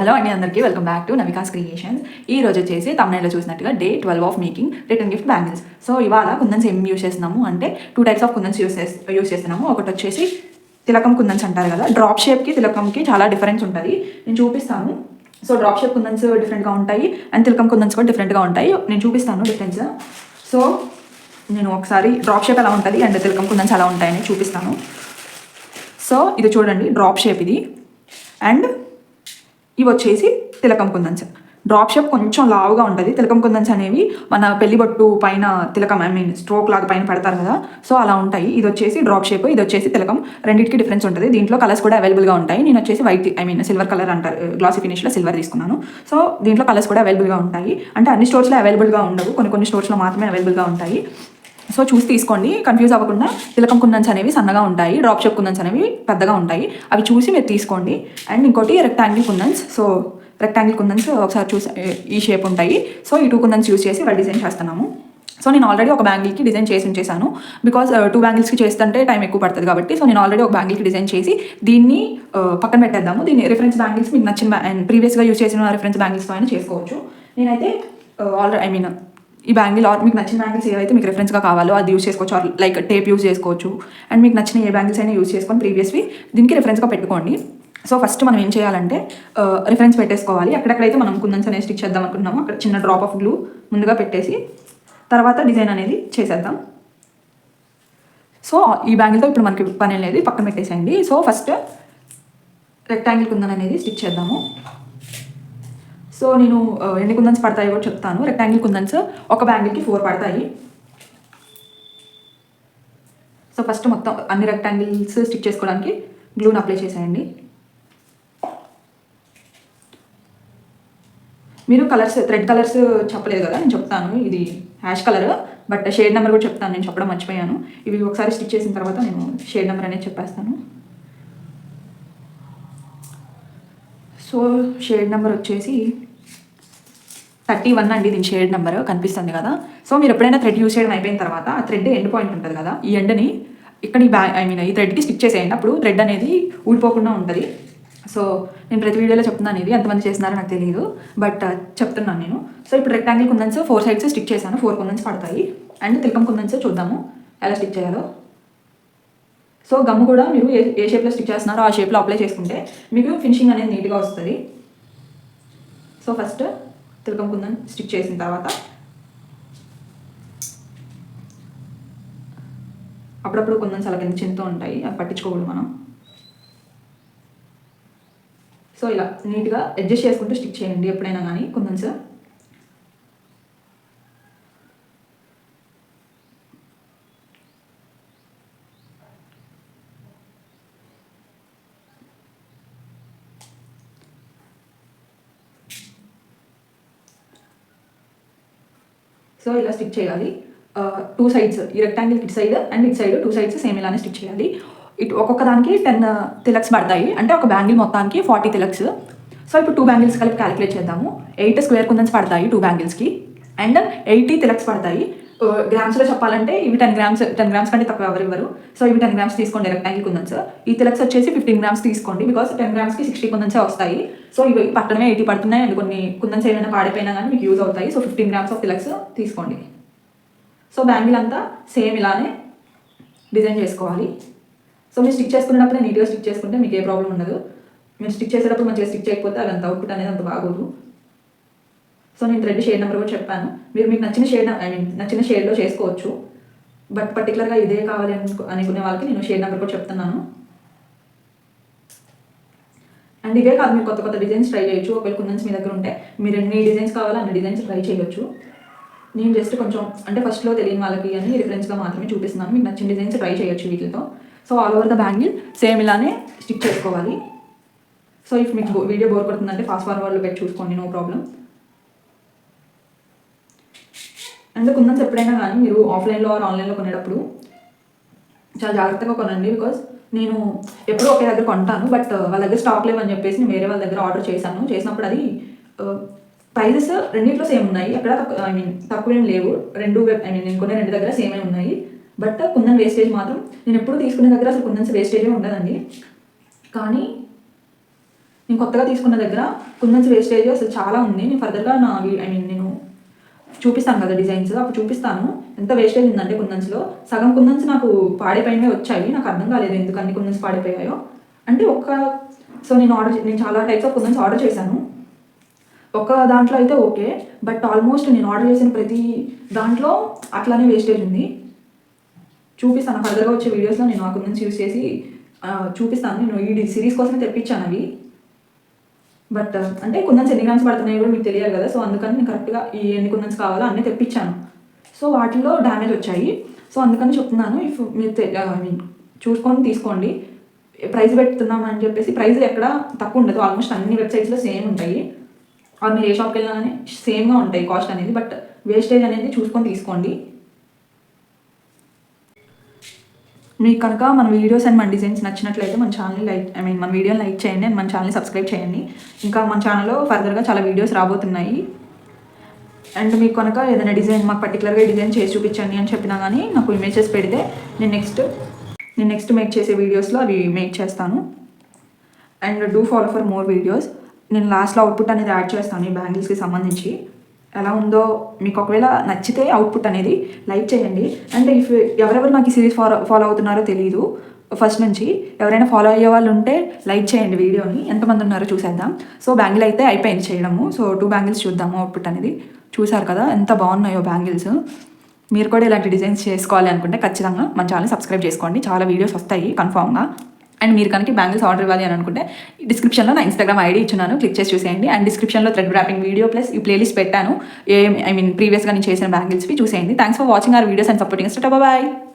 Hello అండి, అందరికీ welcome back to నవికాస్ creations. ఈ రోజు వచ్చేసి తమిళలో చూసినట్టుగా day 12 of making return gift bangles. So ఇవాళ కుందన్స్ ఏం యూస్ చేస్తున్నాము అంటే 2 టైప్స్ ఆఫ్ కుందన్స్ యూస్ చేస్తున్నాము. ఒకటి వచ్చేసి తిలకం కుందన్స్ అంటారు కదా, డ్రాప్ షేప్కి తిలకంకి చాలా డిఫరెన్స్ ఉంటుంది. నేను చూపిస్తాను. సో డ్రాప్ షేప్ కుందన్స్ డిఫరెంట్గా ఉంటాయి అండ్ తిలకం కుందన్స్ కూడా డిఫరెంట్గా ఉంటాయి. నేను చూపిస్తాను డిఫరెన్స్. సో నేను ఒకసారి డ్రాప్ షేప్ ఎలా ఉంటుంది అండ్ తిలకం కుందన్స్ ఎలా ఉంటాయని చూపిస్తాను. సో ఇది చూడండి, డ్రాప్ షేప్ ఇది. అండ్ ఇవి వచ్చేసి తిలకం కుందన్స్. డ్రాప్ షేప్ కొంచెం లావుగా ఉంటుంది. తిలకం కుందన్స్ అనేవి మన పెళ్లిబొట్టు పైన తిలకం స్ట్రోక్ లాగా పైన పెడతారు కదా, సో అలా ఉంటాయి. ఇది వచ్చేసి డ్రాప్ షేప్, ఇది వచ్చేసి తిలకం. రెండింటికి డిఫరెన్స్ ఉంటుంది. దీంట్లో కలర్స్ కూడా అవైలబుల్గా ఉంటాయి. నేను వచ్చేసి వైట్ సిల్వర్ కలర్ అంటారు, గ్లాసీ ఫినిష్లో సిల్వర్ తీసుకున్నాను. సో దీంట్లో కలర్స్ కూడా అవైలబుల్గా ఉంటాయి. అంటే అన్ని స్టోర్స్లో అవైలబుల్గా ఉండవు, కొన్ని స్టోర్స్లో మాత్రమే అవైలబుల్గా ఉంటాయి. సో చూసి తీసుకోండి, కన్ఫ్యూజ్ అవ్వకుండా. తిలకం కుందన్స్ అనేవి సన్నగా ఉంటాయి, డ్రాప్ షేప్ కుందన్స్ అనేవి పెద్దగా ఉంటాయి. అవి చూసి మీరు తీసుకోండి. అండ్ ఇంకోటి రెక్టాంగిల్ కుందన్స్. సో రెక్టాంగిల్ కుందన్స్ ఒకసారి చూసి ఈ షేప్ ఉంటాయి. సో ఈ 2 కుందన్స్ యూస్ చేసి వాళ్ళు డిజైన్ చేస్తున్నాము. సో నేను ఆల్రెడీ ఒక బ్యాంగిల్కి డిజైన్ చేసి ఉంచేసాను, బికాజ్ 2 బ్యాంగిల్స్కి చేస్తుంటే టైం ఎక్కువ పడుతుంది కాబట్టి. సో నేను ఆల్రెడీ ఒక బ్యాంగిల్కి డిజైన్ చేసి దీన్ని పక్కన పెట్టేద్దాము. దీన్ని రిఫరెన్స్ బ్యాంగిల్స్ మీకు నచ్చిన అండ్ ప్రీవియస్గా యూస్ చేసిన రిఫరెన్స్ బ్యాంగిల్స్తో అయినా చేసుకోవచ్చు. నేనైతే ఆల్రెడీ ఈ బ్యాంగిల్ ఆర్ మీకు నచ్చిన బ్యాంగిల్స్ ఏవైతే మీకు రిఫరెన్స్గా కావాలో అది యూస్ చేసుకోవచ్చు, ఆర్ లైక్ టేప్ యూస్ చేసుకోవచ్చు. అండ్ మీకు నచ్చిన ఏ బ్యాంగిల్స్ అయినా యూస్ చేసుకొని ప్రీవియస్వి దీనికి రిఫరెన్స్గా పెట్టుకోండి. సో ఫస్ట్ మనం ఏం చేయాలంటే రిఫరెన్స్ పెట్టేసుకోవాలి. ఎక్కడెక్కడైతే మనం కుందన్స్ అనేది స్టిచ్ చేద్దాం అనుకుంటున్నామో అక్కడ చిన్న డ్రాప్ ఆఫ్ గ్లూ ముందుగా పెట్టేసి తర్వాత డిజైన్ అనేది చేసేద్దాం. సో ఈ బ్యాంగిల్తో ఇప్పుడు మనకి పని అనేది పక్కన పెట్టేసేయండి. సో ఫస్ట్ రెక్టాంగిల్ కుందన్ అనేది స్టిచ్ చేద్దాము. సో నేను ఎన్ని కుందన్స్ పడతాయో కూడా చెప్తాను. రెక్టాంగిల్ కుందన్స్ ఒక బ్యాంగిల్కి 4 పడతాయి. సో ఫస్ట్ మొత్తం అన్ని రెక్టాంగిల్స్ స్టిచ్ చేసుకోవడానికి గ్లూని అప్లై చేసేయండి. మీరు కలర్స్, థ్రెడ్ కలర్స్ చెప్పలేదు కదా, నేను చెప్తాను. ఇది ash colour, but shade number కూడా చెప్తాను, నేను చెప్పడం మర్చిపోయాను. ఇవి ఒకసారి స్టిచ్ చేసిన తర్వాత నేను షేడ్ నెంబర్ అనేది చెప్పేస్తాను. సో షేడ్ నెంబర్ వచ్చేసి 31 అండి. దీని షేడ్ నెంబర్ కనిపిస్తుంది కదా. సో మీరు ఎప్పుడైనా థ్రెడ్ యూస్ చేయడం అయిపోయిన తర్వాత ఆ థ్రెడ్ ఎండ్ పాయింట్ ఉంటుంది కదా, ఈ ఎండ్ని ఇక్కడ ఈ థ్రెడ్కి స్టిచ్ చేసేయండి. అప్పుడు థ్రెడ్ అనేది ఊడిపోకుండా ఉంటుంది. సో నేను ప్రతి వీడియోలో చెప్తున్నాను, ఇది ఎంతమంది చేస్తున్నారో నాకు తెలియదు, బట్ చెప్తున్నాను నేను. సో ఇప్పుడు రెక్టాంగిల్ కుందన్స్ 4 సైడ్స్ స్టిచ్ చేశాను, 4 కుందన్స్ పడతాయి. అండ్ తిలకం కుందన్స్ చూద్దాము ఎలా స్టిచ్ చేయాలో. సో గమ్ కూడా మీరు ఏ షేప్లో స్టిచ్ చేస్తున్నారో ఆ షేప్లో అప్లై చేసుకుంటే మీకు ఫినిషింగ్ అనేది నీట్గా వస్తుంది. సో ఫస్ట్ తిలకం కుందన్ స్టిచ్ చేసిన తర్వాత అప్పుడప్పుడు కుందన్స్ అలా కింద చింతూ ఉంటాయి, అవి పట్టించుకోకూడదు మనం. సో ఇలా నీట్గా అడ్జస్ట్ చేసుకుంటూ స్టిచ్ చేయండి ఎప్పుడైనా కానీ కుందన్స్. సో ఇలా స్టిచ్ చేయాలి 2 సైడ్స్, ఈ రెక్టాంగిల్ ఇటు సైడ్ అండ్ ఇటు సైడ్ 2 సైడ్స్ సేమ్ ఇలానే స్టిచ్ చేయాలి. ఇటు ఒక్కొక్క దానికి 10 తిలక్స్ పడతాయి, అంటే ఒక బ్యాంగిల్ మొత్తానికి 40 తిలక్స్. సో ఇప్పుడు 2 బ్యాంగిల్స్ కలిపి క్యాలిక్యులేట్ చేద్దాము. 8 స్క్వేర్ కుందన్స్ పడతాయి 2 బ్యాంగిల్స్కి అండ్ 80 తిలక్స్ పడతాయి. గ్రామ్స్లో చెప్పాలంటే ఇవి 10 గ్రామ్స్ కంటే తక్కువ ఎవరు ఇవ్వరు. సో ఇవి 10 గ్రామ్స్ తీసుకోండి రెక్టాంగిల్ కుందన్స్. ఈ తిలక్స్ వచ్చేసి 15 గ్రామ్స్ తీసుకోండి, బికాస్ 10 గ్రామ్స్కి 60 కుందన్సే వస్తాయి. సో ఇవి పట్టడమే 80 పడుతున్నాయి అండ్ కొన్ని కుందన్స్ ఏమైనా పాడిపోయినా కానీ మీకు యూజ్ అవుతాయి. సో 15 గ్రామ్స్ ఆఫ్ తిలక్స్ తీసుకోండి. సో బ్యాంగిల్ అంతా సేమ్ ఇలానే డిజైన్ చేసుకోవాలి. సో మీరు స్టిచ్ చేసుకునేటప్పుడే నీట్గా స్టిచ్ చేసుకుంటే మీకు ఏ ప్రాబ్లం ఉండదు. మీరు స్టిచ్ చేసేటప్పుడు మంచిగా స్టిచ్ చేయకపోతే అది అంత అవుట్పుట్ అనేది అంత బాగోదు. సో నేను థ్రెడ్ షేడ్ నెంబర్ కూడా చెప్పాను, మీరు మీకు నచ్చిన షేడ్లో చేసుకోవచ్చు. బట్ పర్టికులర్గా ఇదే కావాలి అనుకునే వాళ్ళకి నేను షేడ్ నెంబర్ కూడా చెప్తున్నాను. అండ్ ఇవే కాదు, మీరు కొత్త కొత్త డిజైన్స్ ట్రై చేయొచ్చు. ఒకవేళ కుందన్స్ మీ దగ్గర ఉంటే మీరు ఎన్ని డిజైన్స్ కావాలో అన్ని డిజైన్స్ ట్రై చేయొచ్చు. నేను జస్ట్ కొంచెం అంటే ఫస్ట్లో తెలియని వాళ్ళకి అని రిఫరెన్స్గా మాత్రమే చూపిస్తున్నాను. మీకు నచ్చిన డిజైన్స్ ట్రై చేయొచ్చు వీటితో. So all over the bangle same ఇలానే స్టిచ్ చేసుకోవాలి. సో ఇఫ్ మీకు వీడియో బోర్ కొడుతుందంటే ఫాస్ట్ ఫార్వర్డ్లో పెట్టి చూసుకోండి, నో ప్రాబ్లం. అండ్ కుందన్స్ ఎప్పుడైనా కానీ మీరు ఆఫ్లైన్లో ఆర్ ఆన్లైన్లో కొనేటప్పుడు చాలా జాగ్రత్తగా కొనండి. బికాస్ నేను ఎప్పుడూ ఒకే దగ్గర కొంటాను, బట్ వాళ్ళ దగ్గర స్టాక్ లేవని చెప్పేసి నేను వేరే వాళ్ళ దగ్గర ఆర్డర్ చేసినప్పుడు అది ప్రైజెస్ రెండింటిలో సేమ్ ఉన్నాయి, ఎక్కడ తక్కువ ఏం లేవు. నేను కొనే 2 దగ్గర సేమే ఉన్నాయి. బట్ కుందన్ వేస్టేజ్ మాత్రం నేను ఎప్పుడు తీసుకునే దగ్గర అసలు కుందన్స్ వేస్టేజే ఉండదండి. కానీ నేను కొత్తగా తీసుకున్న దగ్గర కుందన్స్ వేస్టేజ్ అసలు చాలా ఉంది. నేను ఫర్దర్గా నేను చూపిస్తాను కదా డిజైన్స్, అప్పుడు చూపిస్తాను ఎంత వేస్టేజ్ ఉందంటే కుందన్స్లో. సగం కుందన్స్ నాకు పాడైపోయినవి వచ్చాయి. నాకు అర్థం కాలేదు ఎందుకు అన్ని కుందన్స్ పాడైపోయాయో. అంటే సో నేను చాలా టైప్స్ ఆఫ్ కుందన్స్ ఆర్డర్ చేశాను. ఒక దాంట్లో అయితే ఓకే, బట్ ఆల్మోస్ట్ నేను ఆర్డర్ చేసిన ప్రతి దాంట్లో అట్లానే వేస్టేజ్ ఉంది. చూపిస్తాను ఫర్దర్గా వచ్చే వీడియోస్లో. నేను ఆ కుందన్స్ యూస్ చేసి చూపిస్తాను. నేను ఈ సిరీస్ కోసమే తెప్పించాను అవి. బట్ అంటే కుందన్స్ ఎన్ని గ్రామ్స్ పడుతున్నాయో కూడా మీకు తెలియాలి కదా. సో అందుకని నేను కరెక్ట్గా ఈ ఎన్ని కుందన్స్ కావాలో అన్నీ తెప్పించాను. సో వాటిలో డ్యామేజ్ వచ్చాయి. సో అందుకని చెప్తున్నాను, ఇఫ్ మీరు చూసుకొని తీసుకోండి. ప్రైస్ పెడుతున్నామని చెప్పేసి ప్రైస్ ఎక్కడ తక్కువ ఉండదు. ఆల్మోస్ట్ అన్ని వెబ్సైట్స్లో సేమ్ ఉంటాయి. మీరు ఏ షాప్కి వెళ్ళినా కానీ సేమ్గా ఉంటాయి కాస్ట్ అనేది. బట్ వేస్టేజ్ అనేది చూసుకొని తీసుకోండి. మీకు కనుక మన వీడియోస్ అండ్ మన డిజైన్స్ నచ్చినట్లయితే మన ఛానల్ మన వీడియోని లైక్ చేయండి అండ్ మన ఛానల్ని సబ్స్క్రైబ్ చేయండి. ఇంకా మన ఛానల్లో ఫర్దర్గా చాలా వీడియోస్ రాబోతున్నాయి. అండ్ మీకు కనుక ఏదైనా డిజైన్ మాకు పర్టికులర్గా డిజైన్ చేసి చూపించండి అని చెప్పినా కానీ నాకు ఇమేజెస్ పెడితే నేను నెక్స్ట్ మేక్ చేసే వీడియోస్లో అవి మేక్ చేస్తాను. And do follow for more videos. నేను లాస్ట్లో అవుట్పుట్ అనేది యాడ్ చేస్తాను ఈ బ్యాంగిల్స్కి సంబంధించి. ఎలా ఉందో మీకు ఒకవేళ నచ్చితే అవుట్పుట్ అనేది లైక్ చేయండి. అండ్ ఎవరెవరు నాకు ఈ సిరీస్ ఫాలో అవుతున్నారో తెలియదు ఫస్ట్ నుంచి. ఎవరైనా ఫాలో అయ్యే వాళ్ళు ఉంటే లైక్ చేయండి వీడియోని. ఎంతమంది ఉన్నారో చూసేద్దాం. సో బ్యాంగిల్ అయితే అయిపోయింది చేయడము. సో 2 బ్యాంగిల్స్ చూద్దాము అవుట్పుట్ అనేది. చూసారు కదా ఎంత బాగున్నాయో బ్యాంగిల్స్. మీరు కూడా ఇలాంటి డిజైన్స్ చేసుకోవాలి అనుకుంటే ఖచ్చితంగా మన ఛానల్ సబ్స్క్రైబ్ చేసుకోండి. చాలా వీడియోస్ వస్తాయి కన్ఫామ్గా. అండ్ మీరు కనుక బ్యాంగిల్స్ ఆర్డర్ ఇవ్వాలి అని అనుకుంటే డిస్క్రిప్షన్లో నా ఇన్స్టాగ్రామ్ ఐడి ఇచ్చున్నాను, క్లిక్ చేసి చూసేయండి. అండ్ డిస్క్రిప్షన్లో థ్రెడ్ ర్యాపింగ్ వీడియో ప్లస్ ఈ ప్లేలిస్ట్ పెట్టాను. ప్రీవియస్గా నేను చేసిన బ్యాంగిల్స్వి చూసేయండి. Thanks for watching our videos and supporting us. Bye.